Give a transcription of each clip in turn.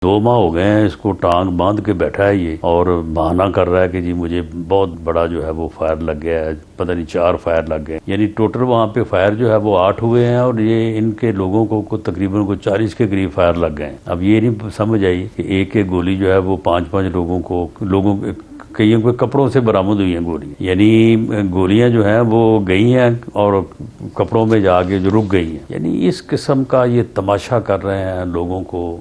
2 ماہ ہو گئے ہیں اس کو ٹانگ باندھ کے بیٹھا ہے یہ، اور بہانہ کر رہا ہے کہ جی مجھے بہت بڑا جو ہے وہ فائر لگ گیا ہے، پتہ نہیں 4 فائر لگ گئے، یعنی ٹوٹل وہاں پہ فائر جو ہے وہ 8 ہوئے ہیں، اور یہ ان کے لوگوں کو تقریباً 40 کے قریب فائر لگ گئے ہیں۔ اب یہ نہیں سمجھ آئی کہ ایک گولی جو ہے وہ 5 لوگوں کئیوں کے کپڑوں سے برآمد ہوئی ہیں گولیاں، یعنی گولیاں جو ہیں وہ گئی ہیں اور کپڑوں میں جا کے جو رک گئی ہیں، یعنی اس قسم کا یہ تماشا کر رہے ہیں، لوگوں کو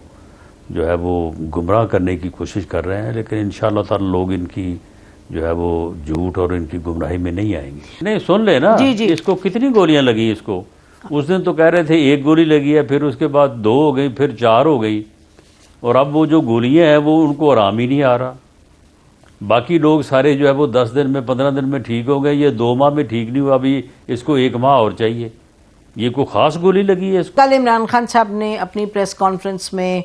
جو ہے وہ گمراہ کرنے کی کوشش کر رہے ہیں، لیکن انشاءاللہ تعالی لوگ ان کی جو ہے وہ جھوٹ اور ان کی گمراہی میں نہیں آئیں گے۔ نہیں سن لے نا، اس کو کتنی گولیاں لگی اس کو؟ اس دن تو کہہ رہے تھے 1 گولی لگی ہے، پھر اس کے بعد 2 ہو گئی، پھر 4 ہو گئی، اور اب وہ جو گولیاں ہیں وہ ان کو آرام ہی نہیں آ رہا۔ باقی لوگ سارے جو ہے وہ 10 دن میں 15 دن میں ٹھیک ہو گئے، یہ 2 ماہ میں ٹھیک نہیں ہوا، ابھی اس کو 1 ماہ اور چاہیے۔ یہ کوئی خاص گولی لگی ہے اس کو؟ کل عمران خان صاحب نے اپنی پریس کانفرنس میں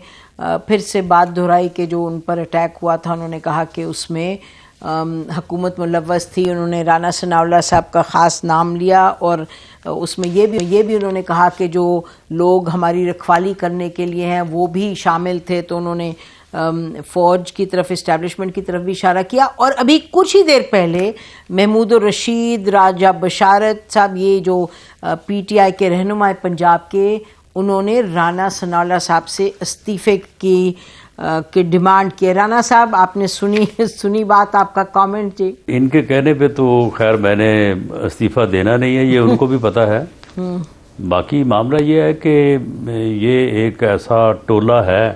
پھر سے بات دہرائی کہ جو ان پر اٹیک ہوا تھا، انہوں نے کہا کہ اس میں حکومت ملوث تھی، انہوں نے رانا ثناءاللہ صاحب کا خاص نام لیا، اور اس میں یہ بھی انہوں نے کہا کہ جو لوگ ہماری رکھوالی کرنے کے لیے ہیں وہ بھی شامل تھے، تو انہوں نے فوج کی طرف، اسٹیبلشمنٹ کی طرف بھی اشارہ کیا۔ اور ابھی کچھ ہی دیر پہلے محمود الرشید، راجہ بشارت صاحب، یہ جو پی ٹی آئی کے رہنما پنجاب کے، انہوں نے رانا ثناءاللہ صاحب سے استعفے کی ڈیمانڈ کی۔ رانا صاحب آپ نے سنی بات، آپ کا کامنٹ جی؟ ان کے کہنے پہ تو خیر میں نے استعفیٰ دینا نہیں ہے، یہ ان کو بھی پتہ ہے۔ باقی معاملہ یہ ہے کہ یہ ایک ایسا ٹولہ ہے،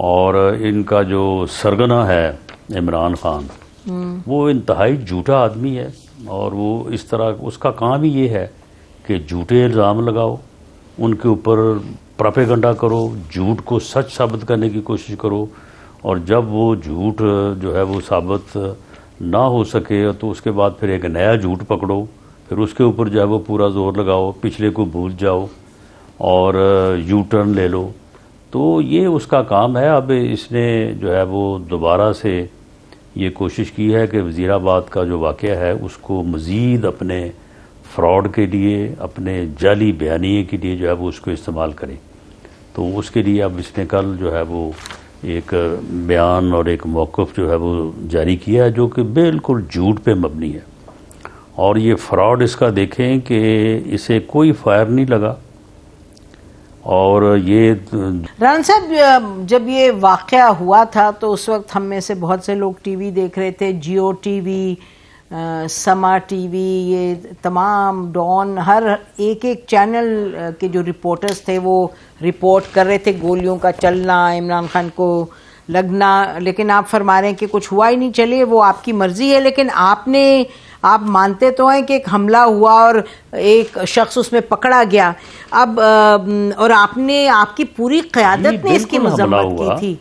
اور ان کا جو سرگنا ہے عمران خان، وہ انتہائی جھوٹا آدمی ہے، اور وہ اس طرح اس کا کام ہی یہ ہے کہ جھوٹے الزام لگاؤ، ان کے اوپر پروپیگنڈا کرو، جھوٹ کو سچ ثابت کرنے کی کوشش کرو، اور جب وہ جھوٹ جو ہے وہ ثابت نہ ہو سکے تو اس کے بعد پھر ایک نیا جھوٹ پکڑو، پھر اس کے اوپر جو ہے وہ پورا زور لگاؤ، پچھلے کو بھول جاؤ اور یو ٹرن لے لو۔ تو یہ اس کا کام ہے۔ اب اس نے جو ہے وہ دوبارہ سے یہ کوشش کی ہے کہ وزیر آباد کا جو واقعہ ہے اس کو مزید اپنے فراڈ کے لیے، اپنے جعلی بیانیے کے لیے جو ہے وہ اس کو استعمال کرے۔ تو اس کے لیے اب اس نے کل جو ہے وہ ایک بیان اور ایک موقف جو ہے وہ جاری کیا ہے، جو کہ بالکل جھوٹ پہ مبنی ہے، اور یہ فراڈ اس کا دیکھیں کہ اسے کوئی فائر نہیں لگا۔ اور یہ رانا صاحب جب یہ واقعہ ہوا تھا تو اس وقت ہم میں سے بہت سے لوگ ٹی وی دیکھ رہے تھے، جیو ٹی وی، سما ٹی وی، یہ تمام ڈان، ہر ایک چینل کے جو رپورٹرز تھے وہ رپورٹ کر رہے تھے گولیوں کا چلنا، عمران خان کو لگنا، لیکن آپ فرما رہے ہیں کہ کچھ ہوا ہی نہیں۔ چلیے وہ آپ کی مرضی ہے، لیکن آپ مانتے تو ہیں کہ ایک حملہ ہوا اور ایک شخص اس میں پکڑا گیا، اب اور آپ کی پوری قیادت نے اس کی مذمت کی تھی۔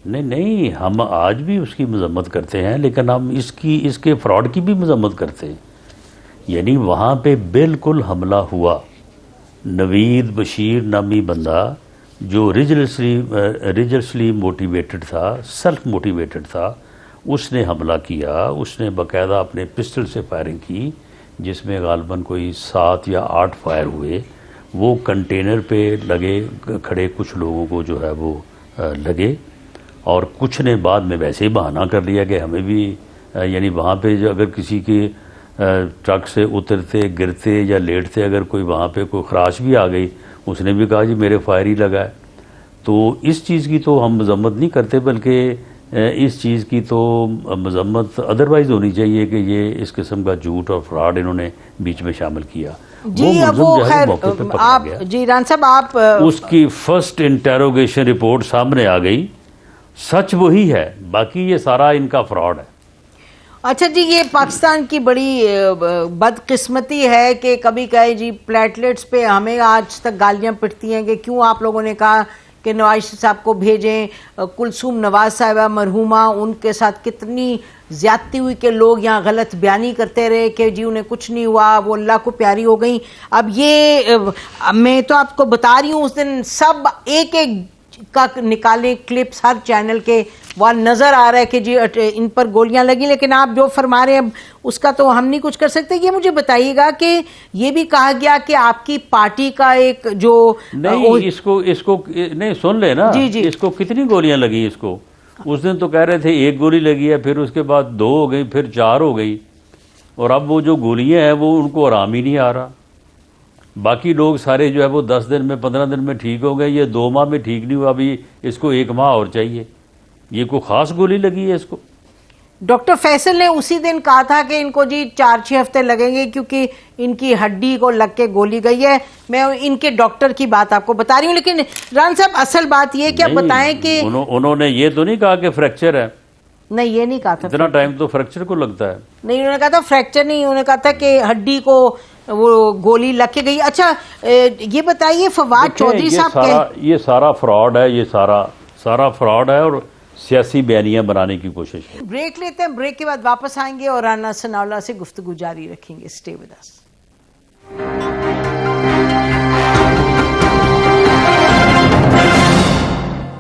نہیں ہم آج بھی اس کی مذمت کرتے ہیں، لیکن ہم اس کے فراڈ کی بھی مذمت کرتے ہیں۔ یعنی وہاں پہ بالکل حملہ ہوا، نوید بشیر نامی بندہ جو ریلیجسلی موٹیویٹڈ تھا، سیلف موٹیویٹڈ تھا، اس نے حملہ کیا، اس نے باقاعدہ اپنے پسٹل سے فائرنگ کی، جس میں غالباً کوئی 7 یا 8 فائر ہوئے۔ وہ کنٹینر پہ لگے کھڑے کچھ لوگوں کو جو ہے وہ لگے، اور کچھ نے بعد میں ویسے ہی بہانہ کر لیا کہ ہمیں بھی، یعنی وہاں پہ اگر کسی کے ٹرک سے اترتے، گرتے یا لیٹتے اگر کوئی وہاں پہ کوئی خراش بھی آ گئی، اس نے بھی کہا جی میرے فائر ہی لگا ہے۔ تو اس چیز کی تو ہم مذمت نہیں کرتے، بلکہ اس چیز کی تو مذمت ادروائز ہونی چاہیے کہ یہ اس قسم کا جھوٹ اور فراڈ انہوں نے بیچ میں شامل کیا۔ جی وہ خیر آپ جی ران صاحب آپ اس کی فرسٹ انٹیروگیشن رپورٹ سامنے آ گئی، سچ وہی ہے، باقی یہ سارا ان کا فراڈ ہے۔ اچھا جی، یہ پاکستان کی بڑی بدقسمتی ہے کہ کبھی کہے جی پلیٹلیٹس پہ ہمیں آج تک گالیاں پڑتی ہیں کہ کیوں آپ لوگوں نے کہا کہ نواز صاحب کو بھیجیں، کلثوم نواز صاحبہ مرحومہ، ان کے ساتھ کتنی زیادتی ہوئی کہ لوگ یہاں غلط بیانی کرتے رہے کہ جی انہیں کچھ نہیں ہوا، وہ اللہ کو پیاری ہو گئیں۔ اب یہ میں تو آپ کو بتا رہی ہوں، اس دن سب ایک کا نکالے کلپس ہر چینل کے، وہ نظر آ رہا ہے کہ جی ان پر گولیاں لگی، لیکن آپ جو فرما رہے ہیں اس کا تو ہم نہیں کچھ کر سکتے. یہ مجھے بتائیے گا کہ یہ بھی کہا گیا کہ آپ کی پارٹی کا ایک جو نہیں، اس کو نہیں سن لے نا، جی اس کو کتنی گولیاں لگی اس کو؟ اس دن تو کہہ رہے تھے 1 گولی لگی ہے، پھر اس کے بعد 2 ہو گئی، پھر 4 ہو گئی، اور اب وہ جو گولیاں ہیں وہ ان کو آرام ہی نہیں آ رہا. باقی لوگ سارے جو ہے وہ 10 دن میں 15 دن میں ٹھیک ہو گئے، یہ 2 ماہ میں ٹھیک نہیں ہوا، ابھی اس کو 1 ماہ اور چاہیے. یہ کوئی خاص گولی لگی ہے اس کو؟ ڈاکٹر فیصل نے اسی دن کہا تھا کہ ان کو جی 4-6 ہفتے لگیں گے کیونکہ ان کی ہڈی کو لگ کے گولی گئی ہے. میں ان کے ڈاکٹر کی بات آپ کو بتا رہی ہوں، لیکن رانا صاحب اصل بات یہ کہ آپ بتائیں کہ انہوں نے یہ تو نہیں کہا کہ فریکچر ہے. نہیں، یہ نہیں کہا تھا. اتنا ٹائم تو فریکچر کو لگتا ہے. نہیں، انہوں نے کہا تھا فریکچر نہیں، انہوں نے کہا تھا کہ ہڈی کو وہ گولی لگ کے گئی. اچھا یہ بتائیے فواد چودھری صاحب یہ سارا فراڈ ہے، یہ سارا فراڈ ہے اور سیاسی بیانیاں بنانے کی کوشش ہے. بریک لیتے ہیں، بریک کے بعد واپس آئیں گے اور رانا ثناء اللہ سے گفتگو جاری رکھیں گے. Stay with us.